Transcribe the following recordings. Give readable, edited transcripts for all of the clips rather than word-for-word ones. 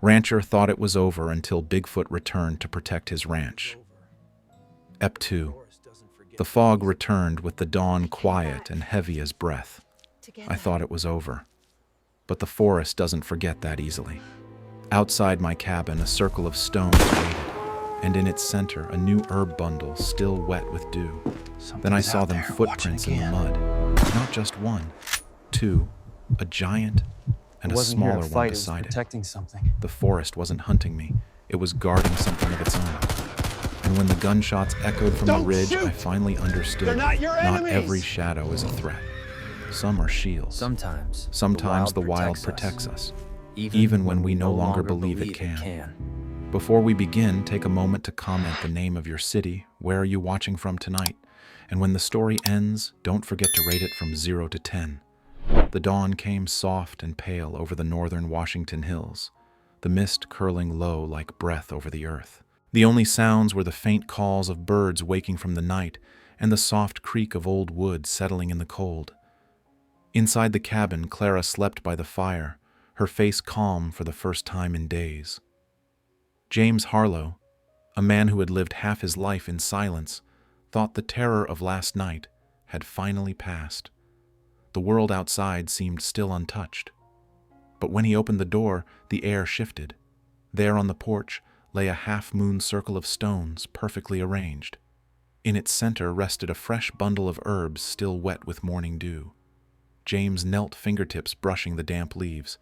Rancher thought it was over until Bigfoot returned to protect his ranch. Ep 2. The fog returned with the dawn quiet and heavy as breath. I thought it was over. But the forest doesn't forget that easily. Outside my cabin, a circle of stones waited, and in its center, a new herb bundle still wet with dew. Then I saw them footprints in the mud. Not just one, two, a giant and a smaller one beside it. The forest wasn't hunting me. It was guarding something of its own. And when the gunshots echoed from the ridge, I finally understood not every shadow is a threat. Some are shields. Sometimes the wild protects us, even when we no longer believe it can. Before we begin, take a moment to comment the name of your city, where are you watching from tonight, and when the story ends, don't forget to rate it from 0 to 10. The dawn came soft and pale over the northern Washington hills, the mist curling low like breath over the earth. The only sounds were the faint calls of birds waking from the night and the soft creak of old wood settling in the cold. Inside the cabin, Clara slept by the fire, her face calm for the first time in days. James Harlo, a man who had lived half his life in silence, thought the terror of last night had finally passed. The world outside seemed still untouched. But when he opened the door, the air shifted. There on the porch lay a half-moon circle of stones, perfectly arranged. In its center rested a fresh bundle of herbs still wet with morning dew. James knelt, fingertips brushing the damp leaves.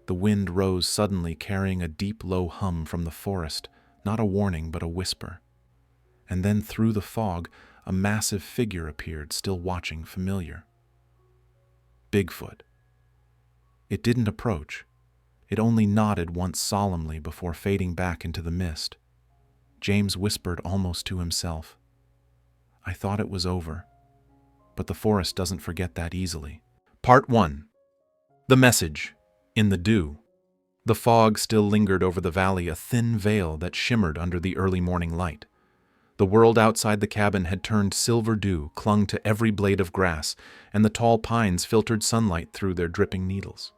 The wind rose suddenly, carrying a deep, low hum from the forest, not a warning but a whisper. And then through the fog, a massive figure appeared, still watching, familiar. Bigfoot. It didn't approach. It only nodded once solemnly before fading back into the mist. James whispered almost to himself, "I thought it was over." But the forest doesn't forget that easily. Part 1. The message. In the dew. The fog still lingered over the valley, a thin veil that shimmered under the early morning light. The world outside the cabin had turned silver dew, clung to every blade of grass, and the tall pines filtered sunlight through their dripping needles.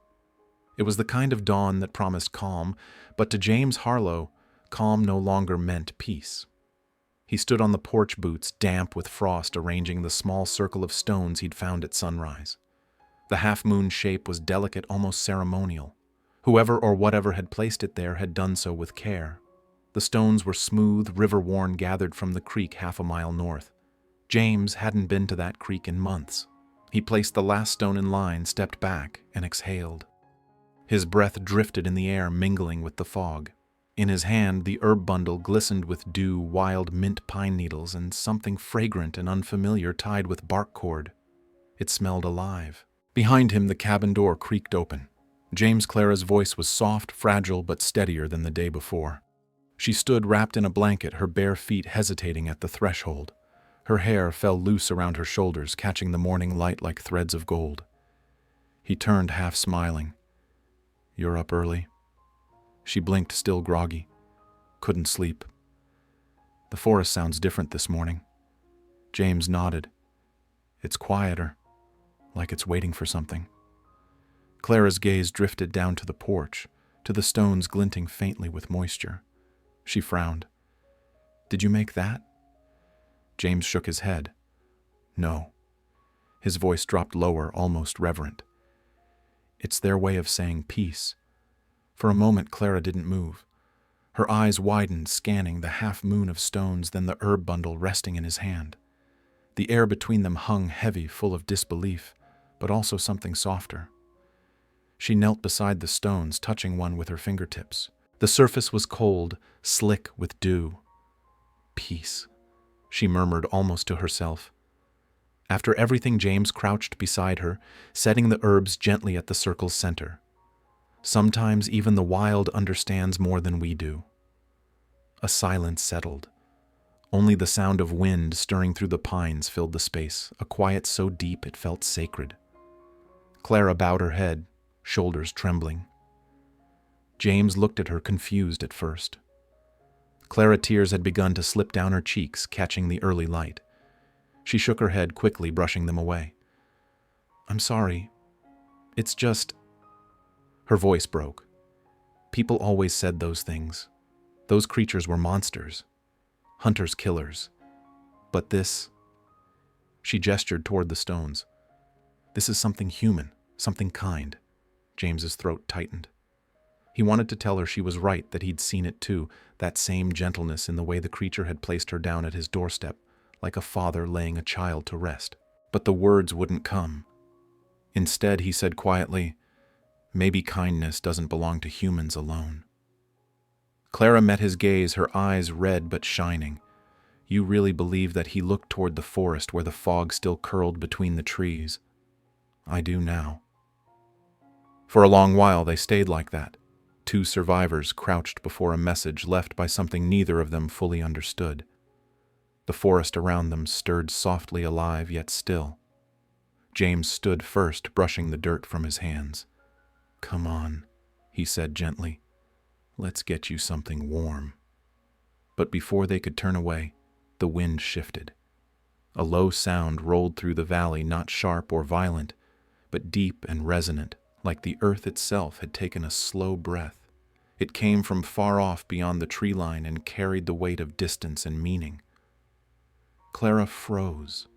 It was the kind of dawn that promised calm, but to James Harlo, calm no longer meant peace. He stood on the porch, boots damp with frost, arranging the small circle of stones he'd found at sunrise. The half-moon shape was delicate, almost ceremonial. Whoever or whatever had placed it there had done so with care. The stones were smooth, river-worn, gathered from the creek half a mile north. James hadn't been to that creek in months. He placed the last stone in line, stepped back, and exhaled. His breath drifted in the air, mingling with the fog. In his hand, the herb bundle glistened with dew, wild mint pine needles, and something fragrant and unfamiliar tied with bark cord. It smelled alive. Behind him, the cabin door creaked open. Clara's voice was soft, fragile, but steadier than the day before. She stood wrapped in a blanket, her bare feet hesitating at the threshold. Her hair fell loose around her shoulders, catching the morning light like threads of gold. He turned, half smiling. "You're up early?" She blinked, still groggy. "Couldn't sleep." "The forest sounds different this morning." James nodded. "It's quieter, like it's waiting for something." Clara's gaze drifted down to the porch, to the stones glinting faintly with moisture. She frowned. "Did you make that?" James shook his head. "No." His voice dropped lower, almost reverent. "It's their way of saying peace." For a moment, Clara didn't move. Her eyes widened, scanning the half-moon of stones, then the herb bundle resting in his hand. The air between them hung heavy, full of disbelief, but also something softer. She knelt beside the stones, touching one with her fingertips. The surface was cold, slick with dew. "Peace," she murmured almost to herself. After everything, James crouched beside her, setting the herbs gently at the circle's center. Sometimes even the wild understands more than we do. A silence settled. Only the sound of wind stirring through the pines filled the space, a quiet so deep it felt sacred. Clara bowed her head, shoulders trembling. James looked at her, confused at first. Clara, tears had begun to slip down her cheeks, catching the early light. She shook her head, quickly brushing them away. "I'm sorry. It's just..." Her voice broke. People always said those things. Those creatures were monsters, hunters, killers. But this, she gestured toward the stones. This is something human, something kind. James's throat tightened. He wanted to tell her she was right, that he'd seen it too, that same gentleness in the way the creature had placed her down at his doorstep, like a father laying a child to rest. But the words wouldn't come. Instead, he said quietly, "Maybe kindness doesn't belong to humans alone." Clara met his gaze, her eyes red but shining. You really believe that he looked toward the forest where the fog still curled between the trees? I do now. For a long while they stayed like that, two survivors crouched before a message left by something neither of them fully understood. The forest around them stirred softly alive yet still. James stood first, brushing the dirt from his hands. "Come on," he said gently. "Let's get you something warm." But before they could turn away, the wind shifted. A low sound rolled through the valley, not sharp or violent, but deep and resonant, like the earth itself had taken a slow breath. It came from far off beyond the tree line and carried the weight of distance and meaning. Clara froze.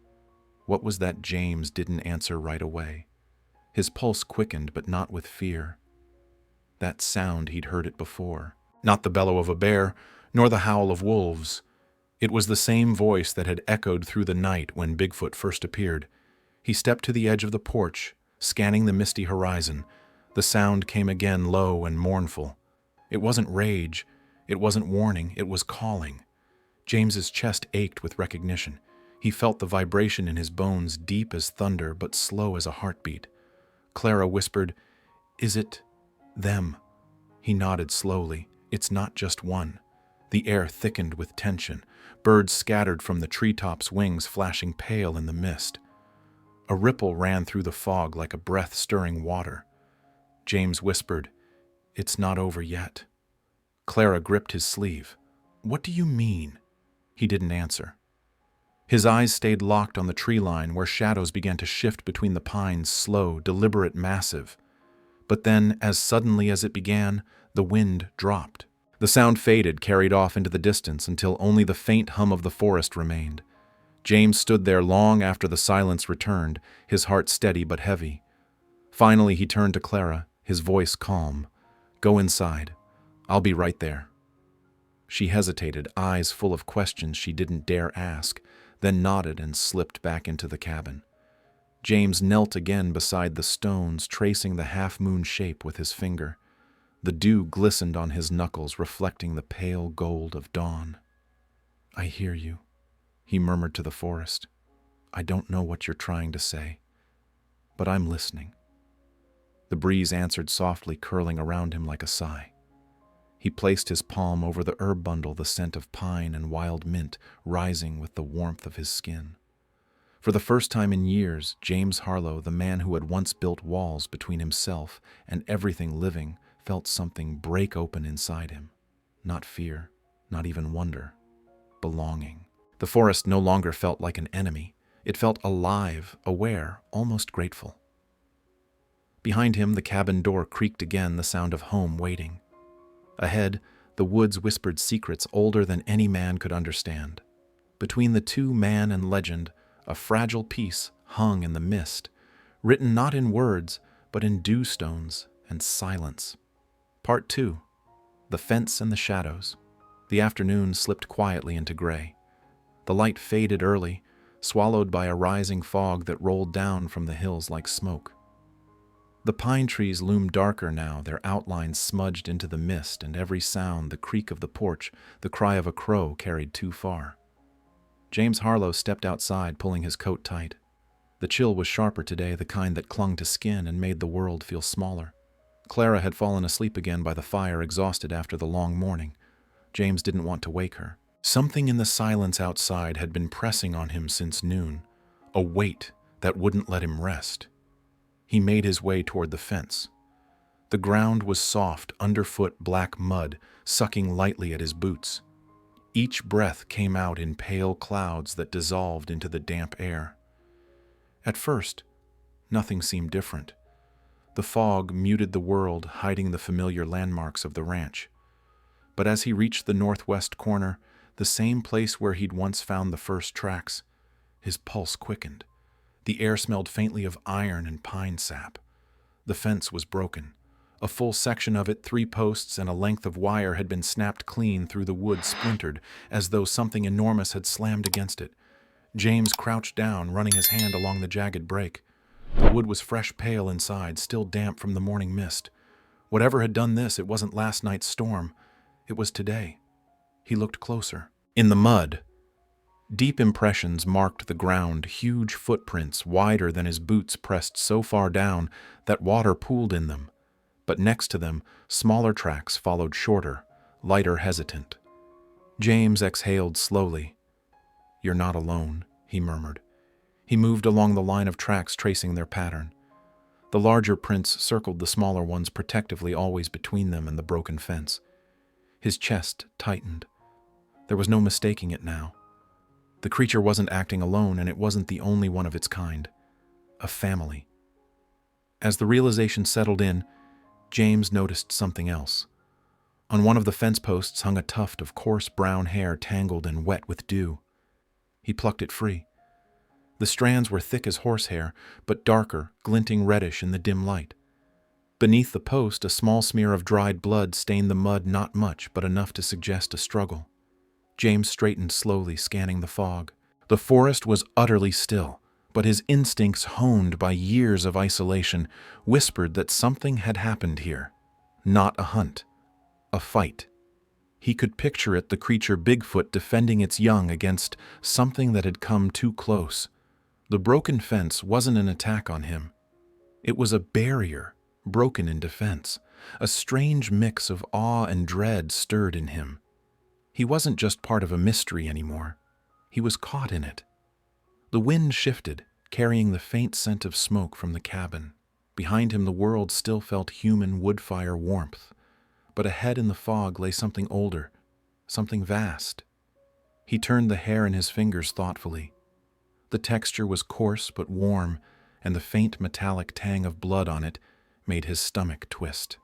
What was that James didn't answer right away? His pulse quickened, but not with fear. That sound, he'd heard it before. Not the bellow of a bear, nor the howl of wolves. It was the same voice that had echoed through the night when Bigfoot first appeared. He stepped to the edge of the porch, scanning the misty horizon. The sound came again, low and mournful. It wasn't rage, it wasn't warning, it was calling. James's chest ached with recognition. He felt the vibration in his bones, deep as thunder but slow as a heartbeat. Clara whispered, "Is it them?" He nodded slowly. "It's not just one." The air thickened with tension. Birds scattered from the treetops, wings flashing pale in the mist. A ripple ran through the fog like a breath stirring water. James whispered, "It's not over yet." Clara gripped his sleeve. "What do you mean?" He didn't answer. His eyes stayed locked on the tree line where shadows began to shift between the pines, slow, deliberate, massive. But then, as suddenly as it began, the wind dropped. The sound faded, carried off into the distance until only the faint hum of the forest remained. James stood there long after the silence returned, his heart steady but heavy. Finally, he turned to Clara, his voice calm. "Go inside. I'll be right there." She hesitated, eyes full of questions she didn't dare ask, then nodded and slipped back into the cabin. James knelt again beside the stones, tracing the half-moon shape with his finger. The dew glistened on his knuckles, reflecting the pale gold of dawn. "I hear you," he murmured to the forest. "I don't know what you're trying to say, but I'm listening." The breeze answered softly, curling around him like a sigh. He placed his palm over the herb bundle, the scent of pine and wild mint rising with the warmth of his skin. For the first time in years, James Harlo, the man who had once built walls between himself and everything living, felt something break open inside him. Not fear, not even wonder. Belonging. The forest no longer felt like an enemy. It felt alive, aware, almost grateful. Behind him, the cabin door creaked again, the sound of home waiting. Ahead, the woods whispered secrets older than any man could understand. Between the two, man and legend, a fragile peace hung in the mist, written not in words, but in dew stones and silence. Part 2. The Fence and the Shadows. The afternoon slipped quietly into gray. The light faded early, swallowed by a rising fog that rolled down from the hills like smoke. The pine trees loomed darker now, their outlines smudged into the mist, and every sound, the creak of the porch, the cry of a crow, carried too far. James Harlo stepped outside, pulling his coat tight. The chill was sharper today, the kind that clung to skin and made the world feel smaller. Clara had fallen asleep again by the fire, exhausted after the long morning. James didn't want to wake her. Something in the silence outside had been pressing on him since noon, a weight that wouldn't let him rest. He made his way toward the fence. The ground was soft, underfoot black mud, sucking lightly at his boots. Each breath came out in pale clouds that dissolved into the damp air. At first, nothing seemed different. The fog muted the world, hiding the familiar landmarks of the ranch. But as he reached the northwest corner, the same place where he'd once found the first tracks, his pulse quickened. The air smelled faintly of iron and pine sap. The fence was broken. A full section of it, 3 posts and a length of wire, had been snapped clean through the wood, splintered, as though something enormous had slammed against it. James crouched down, running his hand along the jagged break. The wood was fresh pale inside, still damp from the morning mist. Whatever had done this, it wasn't last night's storm. It was today. He looked closer. In the mud, deep impressions marked the ground, huge footprints, wider than his boots, pressed so far down that water pooled in them. But next to them, smaller tracks followed, shorter, lighter, hesitant. James exhaled slowly. "You're not alone," he murmured. He moved along the line of tracks, tracing their pattern. The larger prints circled the smaller ones, protectively, always between them and the broken fence. His chest tightened. There was no mistaking it now. The creature wasn't acting alone, and it wasn't the only one of its kind. A family. As the realization settled in, James noticed something else. On one of the fence posts hung a tuft of coarse brown hair, tangled and wet with dew. He plucked it free. The strands were thick as horsehair, but darker, glinting reddish in the dim light. Beneath the post, a small smear of dried blood stained the mud, not much, but enough to suggest a struggle. James straightened slowly, scanning the fog. The forest was utterly still, but his instincts, honed by years of isolation, whispered that something had happened here. Not a hunt. A fight. He could picture it, the creature Bigfoot defending its young against something that had come too close. The broken fence wasn't an attack on him. It was a barrier, broken in defense. A strange mix of awe and dread stirred in him. He wasn't just part of a mystery anymore. He was caught in it. The wind shifted, carrying the faint scent of smoke from the cabin. Behind him, the world still felt human wood-fire warmth. But ahead in the fog lay something older, something vast. He turned the hair in his fingers thoughtfully. The texture was coarse but warm, and the faint metallic tang of blood on it made his stomach twist.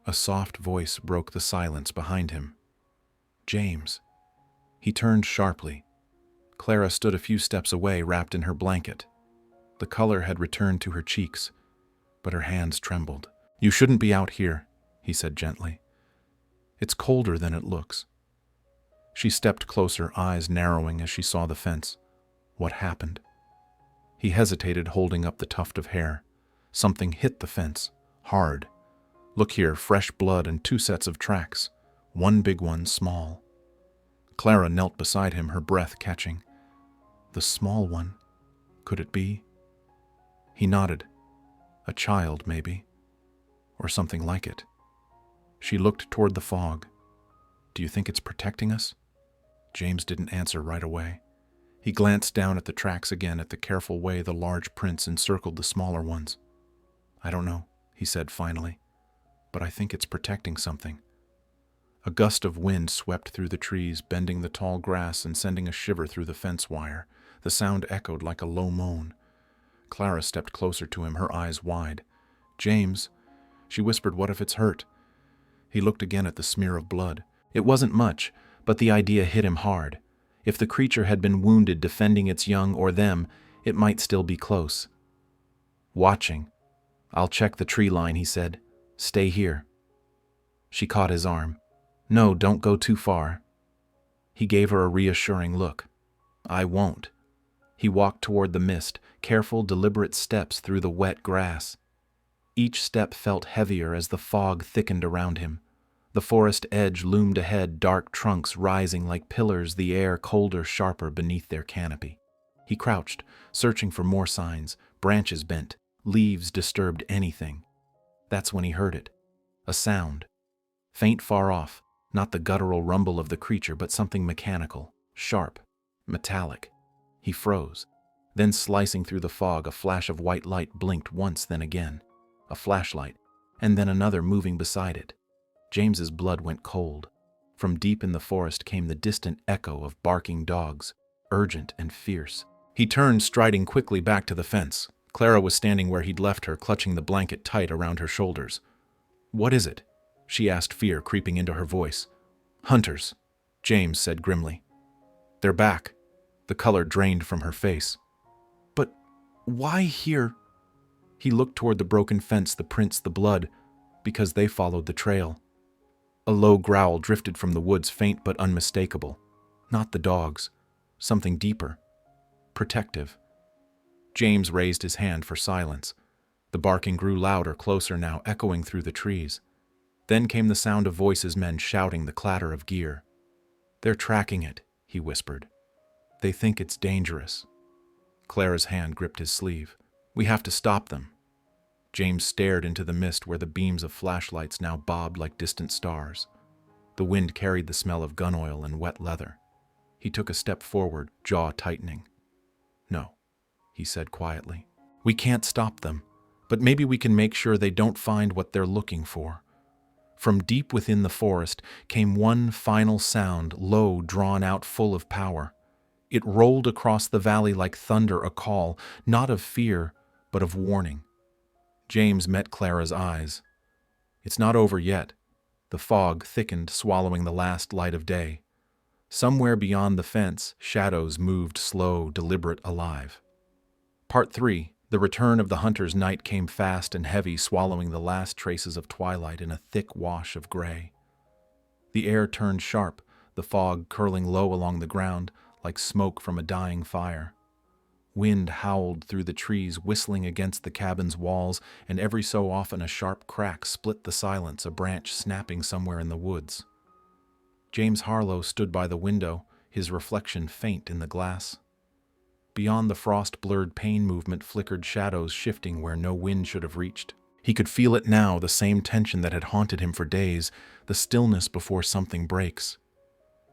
A soft voice broke the silence behind him. "James." He turned sharply. Clara stood a few steps away, wrapped in her blanket. The color had returned to her cheeks, but her hands trembled. "You shouldn't be out here," he said gently. "It's colder than it looks." She stepped closer, eyes narrowing as she saw the fence. What happened? He hesitated, holding up the tuft of hair. Something hit the fence, hard. "Look here, fresh blood and 2 sets of tracks. One big one, small." Clara knelt beside him, her breath catching. The small one? Could it be? He nodded. A child, maybe. Or something like it. She looked toward the fog. "Do you think it's protecting us?" James didn't answer right away. He glanced down at the tracks again, at the careful way the large prints encircled the smaller ones. "I don't know," he said finally, "but I think it's protecting something." A gust of wind swept through the trees, bending the tall grass and sending a shiver through the fence wire. The sound echoed like a low moan. Clara stepped closer to him, her eyes wide. "James," she whispered, "what if it's hurt?" He looked again at the smear of blood. It wasn't much, but the idea hit him hard. If the creature had been wounded defending its young or them, it might still be close. "Watching. I'll check the tree line," he said. "Stay here." She caught his arm. "No, don't go too far." He gave her a reassuring look. "I won't." He walked toward the mist, careful, deliberate steps through the wet grass. Each step felt heavier as the fog thickened around him. The forest edge loomed ahead, dark trunks rising like pillars, the air colder, sharper beneath their canopy. He crouched, searching for more signs. Branches bent, leaves disturbed, anything. That's when he heard it. A sound. Faint, far off, not the guttural rumble of the creature, but something mechanical, sharp, metallic. He froze. Then, slicing through the fog, a flash of white light blinked once, then again. A flashlight, and then another moving beside it. James's blood went cold. From deep in the forest came the distant echo of barking dogs, urgent and fierce. He turned, striding quickly back to the fence. Clara was standing where he'd left her, clutching the blanket tight around her shoulders. "What is it?" she asked, fear creeping into her voice. "Hunters," James said grimly. "They're back." The color drained from her face. "But why here?" He looked toward the broken fence, the prints, the blood, because they followed the trail. A low growl drifted from the woods, faint but unmistakable. Not the dogs. Something deeper. Protective. James raised his hand for silence. The barking grew louder, closer now, echoing through the trees. Then came the sound of voices, men shouting, the clatter of gear. "They're tracking it," he whispered. "They think it's dangerous." Clara's hand gripped his sleeve. "We have to stop them." James stared into the mist where the beams of flashlights now bobbed like distant stars. The wind carried the smell of gun oil and wet leather. He took a step forward, jaw tightening. "No," he said quietly. "We can't stop them, but maybe we can make sure they don't find what they're looking for." From deep within the forest came one final sound, low, drawn out, full of power. It rolled across the valley like thunder, a call, not of fear, but of warning. James met Clara's eyes. "It's not over yet." The fog thickened, swallowing the last light of day. Somewhere beyond the fence, shadows moved, slow, deliberate, alive. Part 3. The return of the hunter's night came fast and heavy, swallowing the last traces of twilight in a thick wash of gray. The air turned sharp, the fog curling low along the ground, like smoke from a dying fire. Wind howled through the trees, whistling against the cabin's walls, and every so often a sharp crack split the silence, a branch snapping somewhere in the woods. James Harlo stood by the window, his reflection faint in the glass. Beyond the frost-blurred pane movement flickered shadows, shifting where no wind should have reached. He could feel it now, the same tension that had haunted him for days, the stillness before something breaks.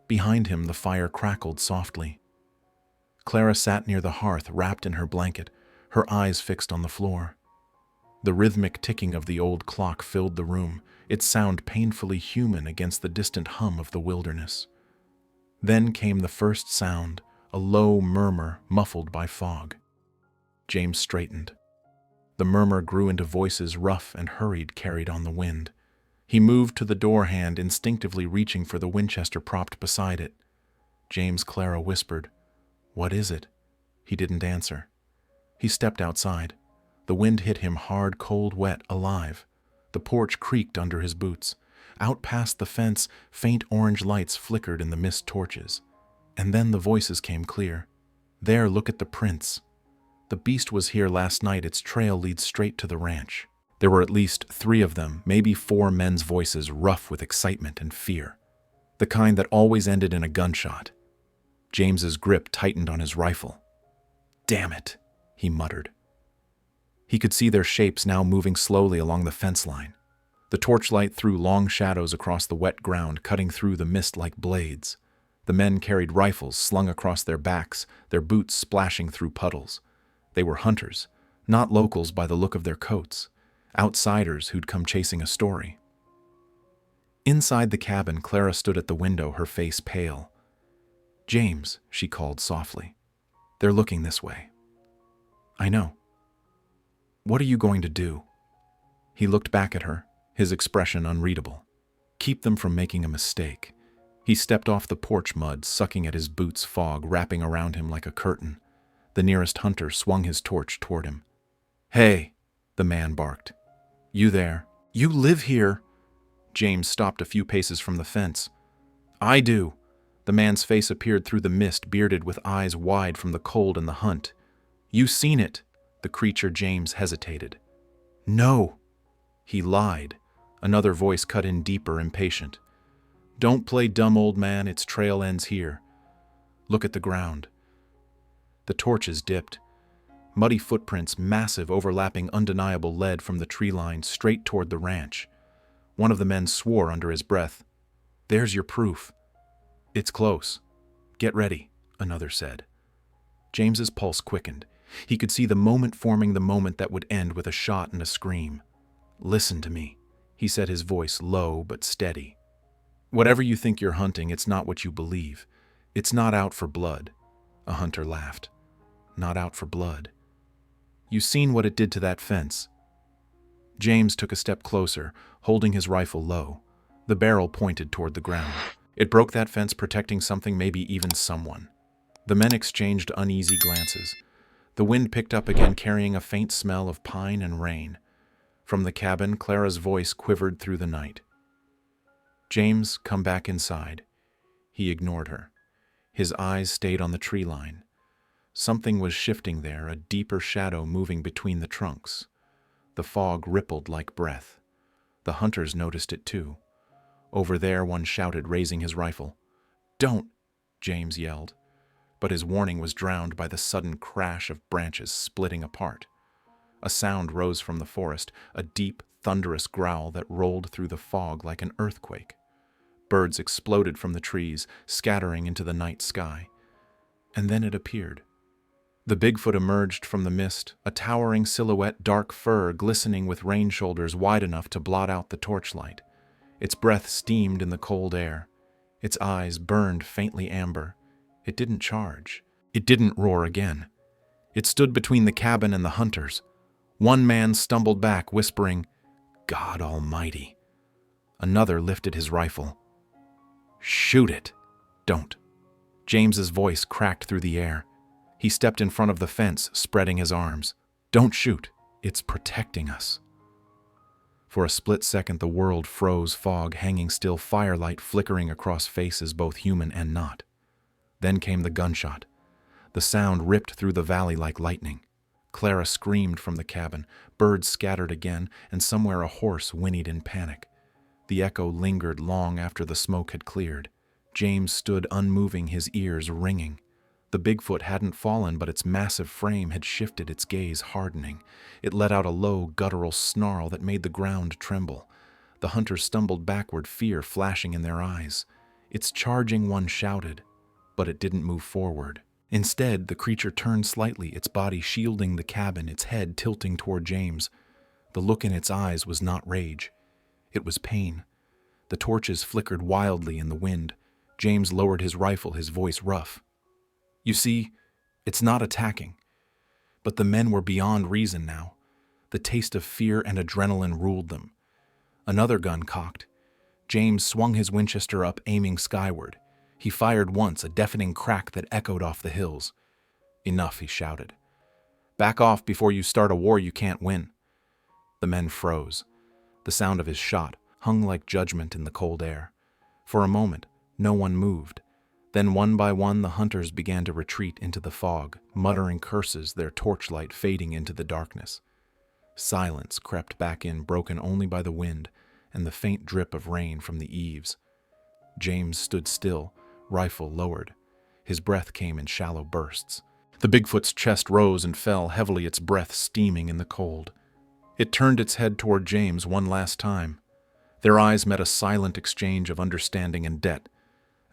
Behind him, the fire crackled softly. Clara sat near the hearth, wrapped in her blanket, her eyes fixed on the floor. The rhythmic ticking of the old clock filled the room, its sound painfully human against the distant hum of the wilderness. Then came the first sound, a low murmur muffled by fog. James straightened. The murmur grew into voices, rough and hurried, carried on the wind. He moved to the door hand, instinctively reaching for the Winchester propped beside it. "James," Clara whispered. "What is it?" He didn't answer. He stepped outside. The wind hit him hard, cold, wet, alive. The porch creaked under his boots. Out past the fence, faint orange lights flickered in the mist torches. And then the voices came clear. "There, look at the prints. The beast was here last night. Its trail leads straight to the ranch." There were at least 3 of them, maybe 4 men's voices, rough with excitement and fear. The kind that always ended in a gunshot. James's grip tightened on his rifle. "Damn it," he muttered. He could see their shapes now moving slowly along the fence line. The torchlight threw long shadows across the wet ground, cutting through the mist like blades. The men carried rifles slung across their backs, their boots splashing through puddles. They were hunters, not locals by the look of their coats, outsiders who'd come chasing a story. Inside the cabin, Clara stood at the window, her face pale. "James," she called softly. "They're looking this way." "I know." "What are you going to do?" He looked back at her, his expression unreadable. Keep them from making a mistake. He stepped off the porch mud, sucking at his boots, fog wrapping around him like a curtain. The nearest hunter swung his torch toward him. "Hey," the man barked. "You there? You live here?" James stopped a few paces from the fence. "I do." The man's face appeared through the mist, bearded with eyes wide from the cold and the hunt. "You seen it?" The creature. James hesitated. "No." He lied. Another voice cut in deeper, impatient. "Don't play dumb, old man. Its trail ends here. Look at the ground." The torches dipped. Muddy footprints, massive, overlapping, undeniable, led from the tree line straight toward the ranch. One of the men swore under his breath. "There's your proof." "It's close. Get ready," another said. James's pulse quickened. He could see the moment forming, the moment that would end with a shot and a scream. "Listen to me," he said, his voice low but steady. "Whatever you think you're hunting, it's not what you believe. It's not out for blood." A hunter laughed. "Not out for blood." You seen what it did to that fence?" James took a step closer, holding his rifle low. The barrel pointed toward the ground. It broke that fence, protecting something, maybe even someone. The men exchanged uneasy glances. The wind picked up again, carrying a faint smell of pine and rain. From the cabin, Clara's voice quivered through the night. "James, come back inside." He ignored her. His eyes stayed on the tree line. Something was shifting there, a deeper shadow moving between the trunks. The fog rippled like breath. The hunters noticed it too. Over there, one shouted, raising his rifle. "Don't!" James yelled. But his warning was drowned by the sudden crash of branches splitting apart. A sound rose from the forest, a deep, thunderous growl that rolled through the fog like an earthquake. Birds exploded from the trees, scattering into the night sky. And then it appeared. The Bigfoot emerged from the mist, a towering silhouette, dark fur glistening with rain shoulders wide enough to blot out the torchlight. Its breath steamed in the cold air. Its eyes burned faintly amber. It didn't charge. It didn't roar again. It stood between the cabin and the hunters. One man stumbled back, whispering, "God Almighty." Another lifted his rifle. "Shoot it." "Don't." James's voice cracked through the air. He stepped in front of the fence, spreading his arms. "Don't shoot. It's protecting us." For a split second, the world froze, fog hanging still, firelight flickering across faces both human and not. Then came the gunshot. The sound ripped through the valley like lightning. Clara screamed from the cabin. Birds scattered again, and somewhere a horse whinnied in panic. The echo lingered long after the smoke had cleared. James stood unmoving, his ears ringing. The Bigfoot hadn't fallen, but its massive frame had shifted, its gaze hardening. It let out a low, guttural snarl that made the ground tremble. The hunters stumbled backward, fear flashing in their eyes. Its charging one shouted, but it didn't move forward. Instead, the creature turned slightly, its body shielding the cabin, its head tilting toward James. The look in its eyes was not rage. It was pain. The torches flickered wildly in the wind. James lowered his rifle, his voice rough. "You see, it's not attacking." But the men were beyond reason now. The taste of fear and adrenaline ruled them. Another gun cocked. James swung his Winchester up, aiming skyward. He fired once, a deafening crack that echoed off the hills. "Enough," he shouted. "Back off before you start a war you can't win." The men froze. The sound of his shot hung like judgment in the cold air. For a moment, no one moved. Then one by one the hunters began to retreat into the fog, muttering curses, their torchlight fading into the darkness. Silence crept back in, broken only by the wind and the faint drip of rain from the eaves. James stood still, rifle lowered. His breath came in shallow bursts. The Bigfoot's chest rose and fell heavily, its breath steaming in the cold. It turned its head toward James one last time. Their eyes met, a silent exchange of understanding and debt.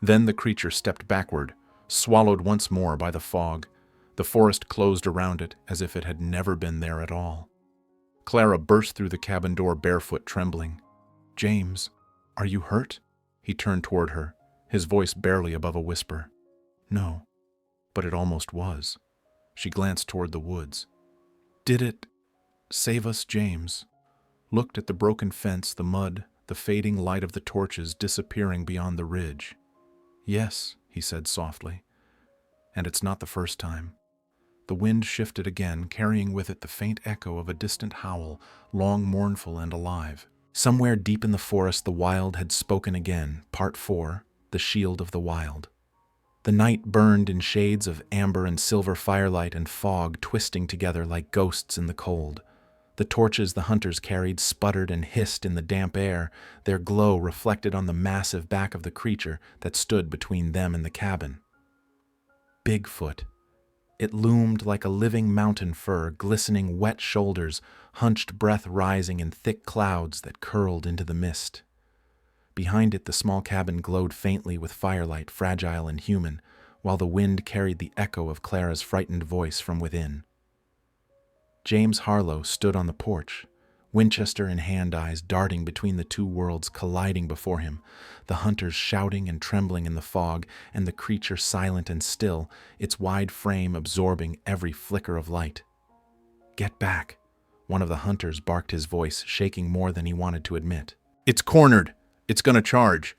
Then the creature stepped backward, swallowed once more by the fog. The forest closed around it as if it had never been there at all. Clara burst through the cabin door, barefoot, trembling. "James, are you hurt?" He turned toward her, his voice barely above a whisper. "No, but it almost was." She glanced toward the woods. "Did it save us, James?" Looked at the broken fence, the mud, the fading light of the torches disappearing beyond the ridge. "Yes," he said softly. "And it's not the first time." The wind shifted again, carrying with it the faint echo of a distant howl, long, mournful, and alive. Somewhere deep in the forest, the wild had spoken again. Part 4, The Shield of the Wild. The night burned in shades of amber and silver, firelight and fog twisting together like ghosts in the cold. The torches the hunters carried sputtered and hissed in the damp air, their glow reflected on the massive back of the creature that stood between them and the cabin. Bigfoot. It loomed like a living mountain fir, glistening wet shoulders, hunched breath rising in thick clouds that curled into the mist. Behind it, the small cabin glowed faintly with firelight, fragile and human, while the wind carried the echo of Clara's frightened voice from within. James Harlo stood on the porch, Winchester in hand, eyes darting between the two worlds colliding before him, the hunters shouting and trembling in the fog, and the creature silent and still, its wide frame absorbing every flicker of light. "Get back!" One of the hunters barked, his voice shaking more than he wanted to admit. "It's cornered! It's gonna charge!"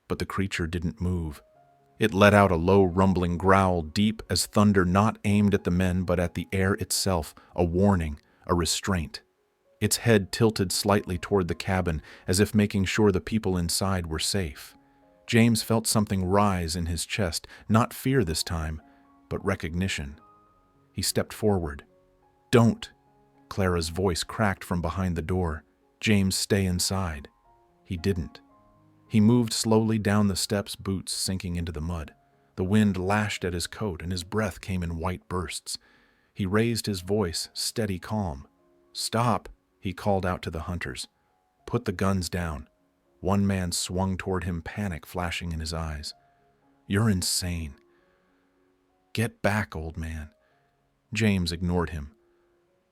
But the creature didn't move. It let out a low rumbling growl, deep as thunder, not aimed at the men but at the air itself, a warning, a restraint. Its head tilted slightly toward the cabin, as if making sure the people inside were safe. James felt something rise in his chest, not fear this time, but recognition. He stepped forward. "Don't!" Clara's voice cracked from behind the door. "James, stay inside." He didn't. He moved slowly down the steps, boots sinking into the mud. The wind lashed at his coat, and his breath came in white bursts. He raised his voice, steady, calm. "Stop!" he called out to the hunters. "Put the guns down." One man swung toward him, panic flashing in his eyes. "You're insane." "Get back, old man." James ignored him.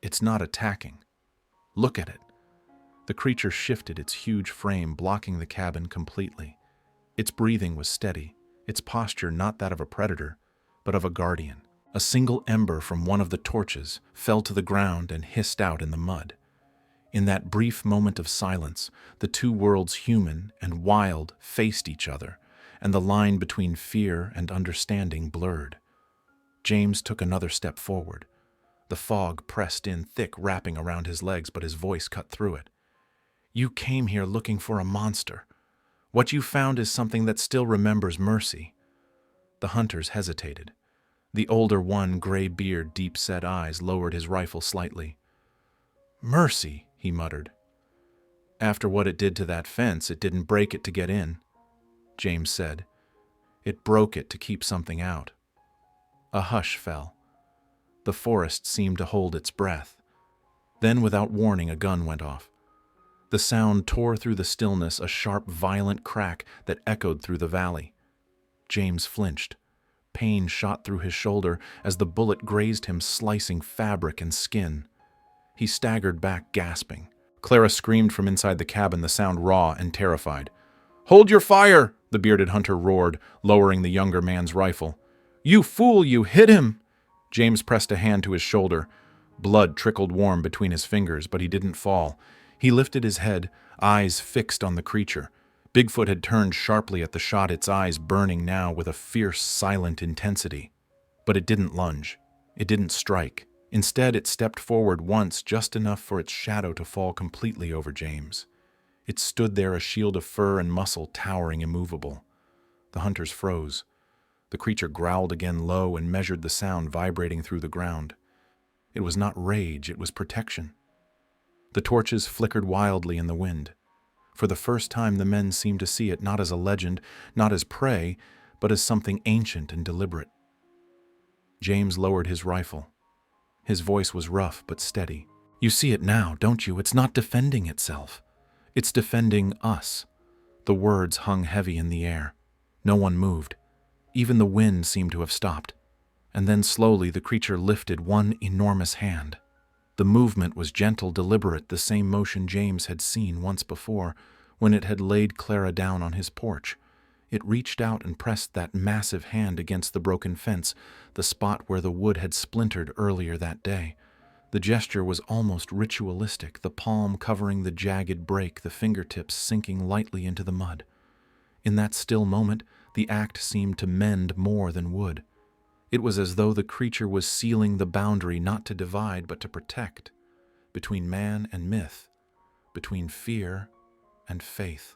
"It's not attacking. Look at it." The creature shifted its huge frame, blocking the cabin completely. Its breathing was steady, its posture not that of a predator, but of a guardian. A single ember from one of the torches fell to the ground and hissed out in the mud. In that brief moment of silence, the two worlds, human and wild, faced each other, and the line between fear and understanding blurred. James took another step forward. The fog pressed in thick, wrapping around his legs, but his voice cut through it. "You came here looking for a monster. What you found is something that still remembers mercy." The hunters hesitated. The older one, gray beard, deep-set eyes, lowered his rifle slightly. "Mercy," he muttered. "After what it did to that fence, it didn't break it to get in," James said. "It broke it to keep something out." A hush fell. The forest seemed to hold its breath. Then, without warning, a gun went off. The sound tore through the stillness, a sharp, violent crack that echoed through the valley. James flinched. Pain shot through his shoulder as the bullet grazed him, slicing fabric and skin. He staggered back, gasping. Clara screamed from inside the cabin, the sound raw and terrified. "Hold your fire!" the bearded hunter roared, lowering the younger man's rifle. "You fool, you hit him!" James pressed a hand to his shoulder. Blood trickled warm between his fingers, but he didn't fall. He lifted his head, eyes fixed on the creature. Bigfoot had turned sharply at the shot, its eyes burning now with a fierce, silent intensity. But it didn't lunge. It didn't strike. Instead, it stepped forward once, just enough for its shadow to fall completely over James. It stood there, a shield of fur and muscle towering immovable. The hunters froze. The creature growled again low and measured the sound vibrating through the ground. It was not rage, it was protection. The torches flickered wildly in the wind. For the first time, the men seemed to see it not as a legend, not as prey, but as something ancient and deliberate. James lowered his rifle. His voice was rough but steady. "You see it now, don't you? It's not defending itself. It's defending us." The words hung heavy in the air. No one moved. Even the wind seemed to have stopped. And then slowly the creature lifted one enormous hand. The movement was gentle, deliberate, the same motion James had seen once before, when it had laid Clara down on his porch. It reached out and pressed that massive hand against the broken fence, the spot where the wood had splintered earlier that day. The gesture was almost ritualistic, the palm covering the jagged break, the fingertips sinking lightly into the mud. In that still moment, the act seemed to mend more than wood. It was as though the creature was sealing the boundary not to divide but to protect, between man and myth, between fear and faith.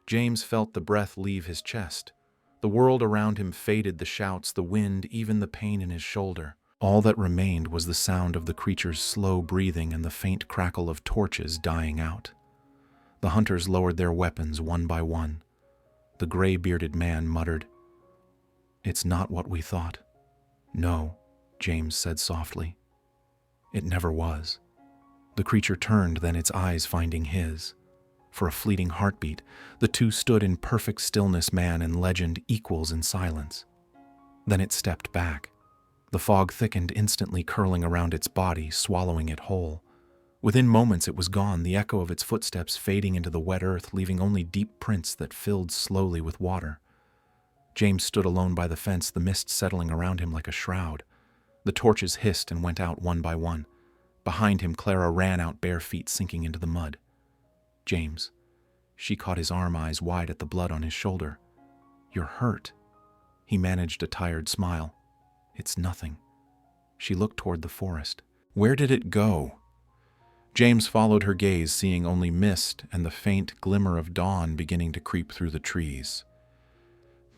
James felt the breath leave his chest. The world around him faded, the shouts, the wind, even the pain in his shoulder. All that remained was the sound of the creature's slow breathing and the faint crackle of torches dying out. The hunters lowered their weapons one by one. The gray-bearded man muttered, "It's not what we thought." "No," James said softly. "It never was." The creature turned, then its eyes finding his. For a fleeting heartbeat, the two stood in perfect stillness, man and legend, equals in silence. Then it stepped back. The fog thickened, instantly curling around its body, swallowing it whole. Within moments it was gone, the echo of its footsteps fading into the wet earth, leaving only deep prints that filled slowly with water. James stood alone by the fence, the mist settling around him like a shroud. The torches hissed and went out one by one. Behind him, Clara ran out, bare feet sinking into the mud. James. She caught his arm, eyes wide at the blood on his shoulder. "You're hurt." He managed a tired smile. "It's nothing." She looked toward the forest. Where did it go? James followed her gaze, seeing only mist and the faint glimmer of dawn beginning to creep through the trees.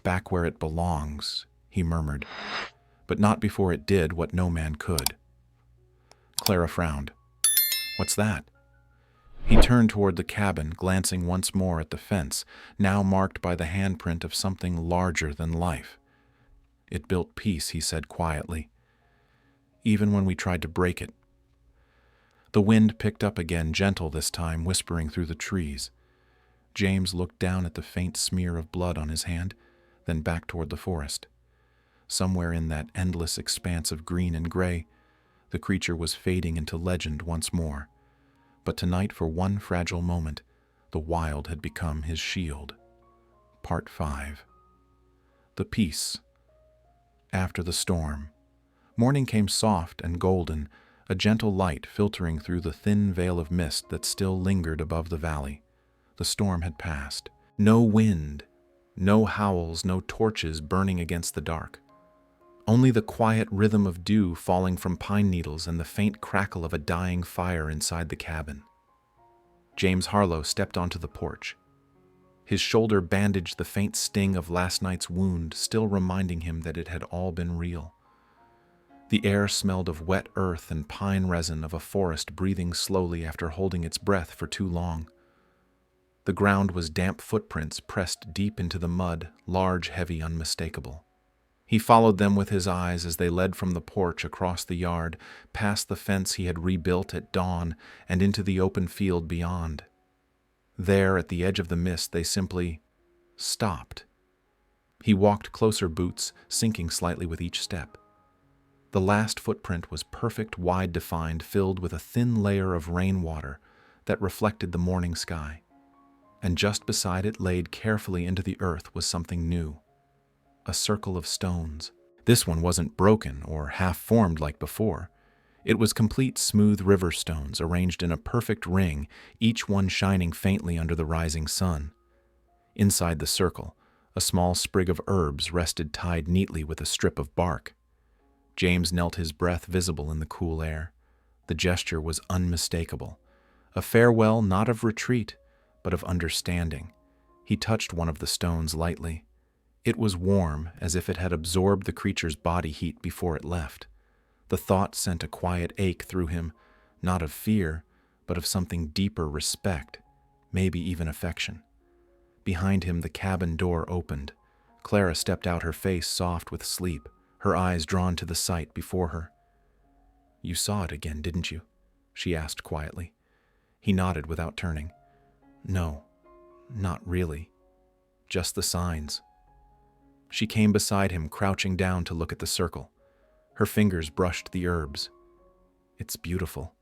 "Back where it belongs," he murmured, but not before it did what no man could. Clara frowned. "What's that?" He turned toward the cabin, glancing once more at the fence, now marked by the handprint of something larger than life. "It built peace," he said quietly, "even when we tried to break it." The wind picked up again, gentle this time, whispering through the trees. James looked down at the faint smear of blood on his hand, then back toward the forest. Somewhere in that endless expanse of green and gray, the creature was fading into legend once more. But tonight, for one fragile moment, the wild had become his shield. Part 5. The peace. After the storm. Morning came soft and golden, a gentle light filtering through the thin veil of mist that still lingered above the valley. The storm had passed. No wind, no howls, no torches burning against the dark. Only the quiet rhythm of dew falling from pine needles and the faint crackle of a dying fire inside the cabin. James Harlo stepped onto the porch. His shoulder bandaged the faint sting of last night's wound, still reminding him that it had all been real. The air smelled of wet earth and pine resin, of a forest breathing slowly after holding its breath for too long. The ground was damp footprints pressed deep into the mud, large, heavy, unmistakable. He followed them with his eyes as they led from the porch across the yard, past the fence he had rebuilt at dawn, and into the open field beyond. There, at the edge of the mist, they simply stopped. He walked closer, boots sinking slightly with each step. The last footprint was perfect, wide-defined, filled with a thin layer of rainwater that reflected the morning sky. And just beside it, laid carefully into the earth, was something new. A circle of stones. This one wasn't broken or half-formed like before. It was complete smooth river stones arranged in a perfect ring, each one shining faintly under the rising sun. Inside the circle, a small sprig of herbs rested tied neatly with a strip of bark. James knelt, his breath visible in the cool air. The gesture was unmistakable. A farewell not of retreat, but of understanding. He touched one of the stones lightly. It was warm, as if it had absorbed the creature's body heat before it left. The thought sent a quiet ache through him, not of fear, but of something deeper, respect, maybe even affection. Behind him, the cabin door opened. Clara stepped out, her face soft with sleep, her eyes drawn to the sight before her. "You saw it again, didn't you?" she asked quietly. He nodded without turning. "No, not really. Just the signs." She came beside him, crouching down to look at the circle. Her fingers brushed the herbs. "It's beautiful."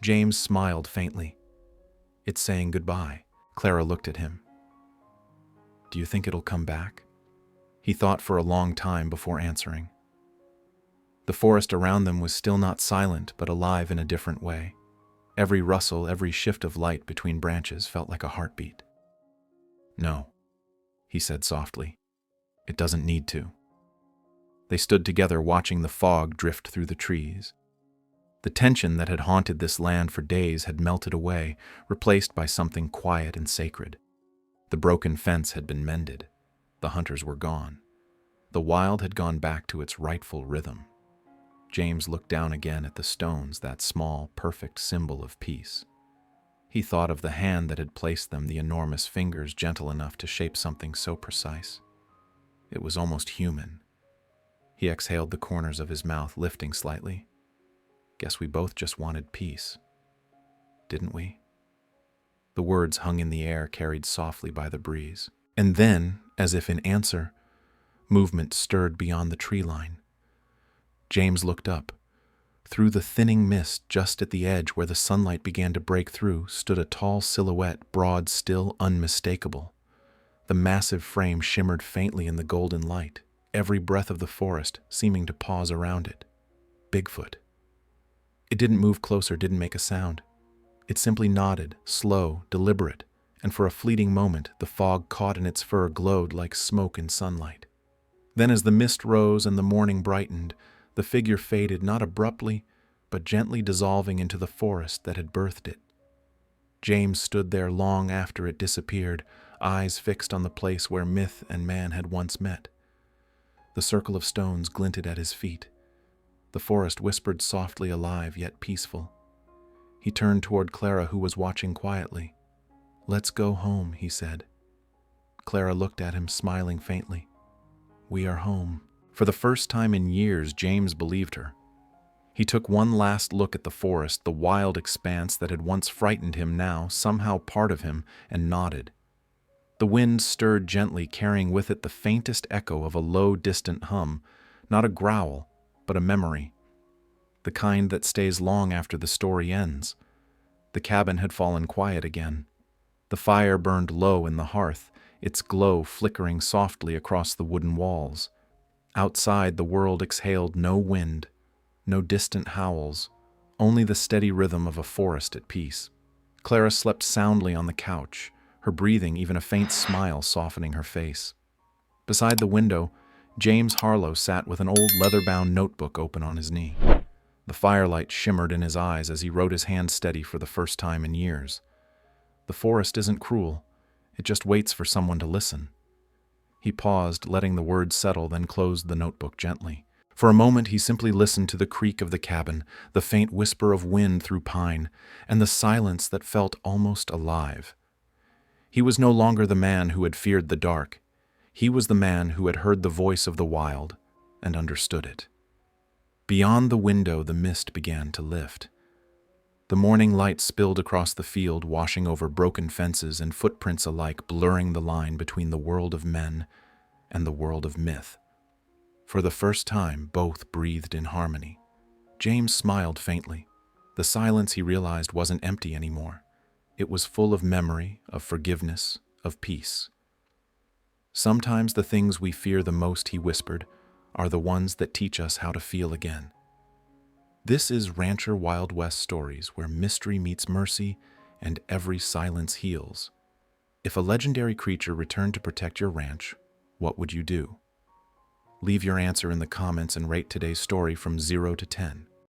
James smiled faintly. "It's saying goodbye." Clara looked at him. "Do you think it'll come back?" He thought for a long time before answering. The forest around them was still not silent, but alive in a different way. Every rustle, every shift of light between branches felt like a heartbeat. "No," he said softly. "It doesn't need to." They stood together, watching the fog drift through the trees. The tension that had haunted this land for days had melted away, replaced by something quiet and sacred. The broken fence had been mended. The hunters were gone. The wild had gone back to its rightful rhythm. James looked down again at the stones, that small, perfect symbol of peace. He thought of the hand that had placed them, the enormous fingers gentle enough to shape something so precise. It was almost human. He exhaled, the corners of his mouth lifting slightly. "Guess we both just wanted peace, didn't we?" The words hung in the air, carried softly by the breeze. And then, as if in answer, movement stirred beyond the tree line. James looked up. Through the thinning mist, just at the edge where the sunlight began to break through, stood a tall silhouette, broad, still unmistakable. The massive frame shimmered faintly in the golden light, every breath of the forest seeming to pause around it. Bigfoot. It didn't move closer, didn't make a sound. It simply nodded, slow, deliberate, and for a fleeting moment, the fog caught in its fur glowed like smoke in sunlight. Then as the mist rose and the morning brightened, the figure faded not abruptly, but gently dissolving into the forest that had birthed it. James stood there long after it disappeared, eyes fixed on the place where myth and man had once met. The circle of stones glinted at his feet. The forest whispered softly alive yet peaceful. He turned toward Clara, who was watching quietly. "Let's go home," he said. Clara looked at him, smiling faintly. "We are home." For the first time in years, James believed her. He took one last look at the forest, the wild expanse that had once frightened him now somehow part of him, and nodded. The wind stirred gently, carrying with it the faintest echo of a low, distant hum, not a growl, but a memory. The kind that stays long after the story ends. The cabin had fallen quiet again. The fire burned low in the hearth, its glow flickering softly across the wooden walls. Outside, the world exhaled no wind, no distant howls, only the steady rhythm of a forest at peace. Clara slept soundly on the couch, her breathing, even a faint smile, softening her face. Beside the window, James Harlo sat with an old leather-bound notebook open on his knee. The firelight shimmered in his eyes as he wrote, his hand steady for the first time in years. The forest isn't cruel. It just waits for someone to listen. He paused, letting the words settle, then closed the notebook gently. For a moment he simply listened to the creak of the cabin, the faint whisper of wind through pine, and the silence that felt almost alive. He was no longer the man who had feared the dark. He was the man who had heard the voice of the wild and understood it. Beyond the window, the mist began to lift. The morning light spilled across the field, washing over broken fences and footprints alike, blurring the line between the world of men and the world of myth. For the first time, both breathed in harmony. James smiled faintly. The silence, he realized, wasn't empty anymore. It was full of memory, of forgiveness, of peace. "Sometimes the things we fear the most," he whispered, "are the ones that teach us how to feel again." This is Rancher Wild West Stories, where mystery meets mercy and every silence heals. If a legendary creature returned to protect your ranch, what would you do? Leave your answer in the comments and rate today's story from 0 to 10.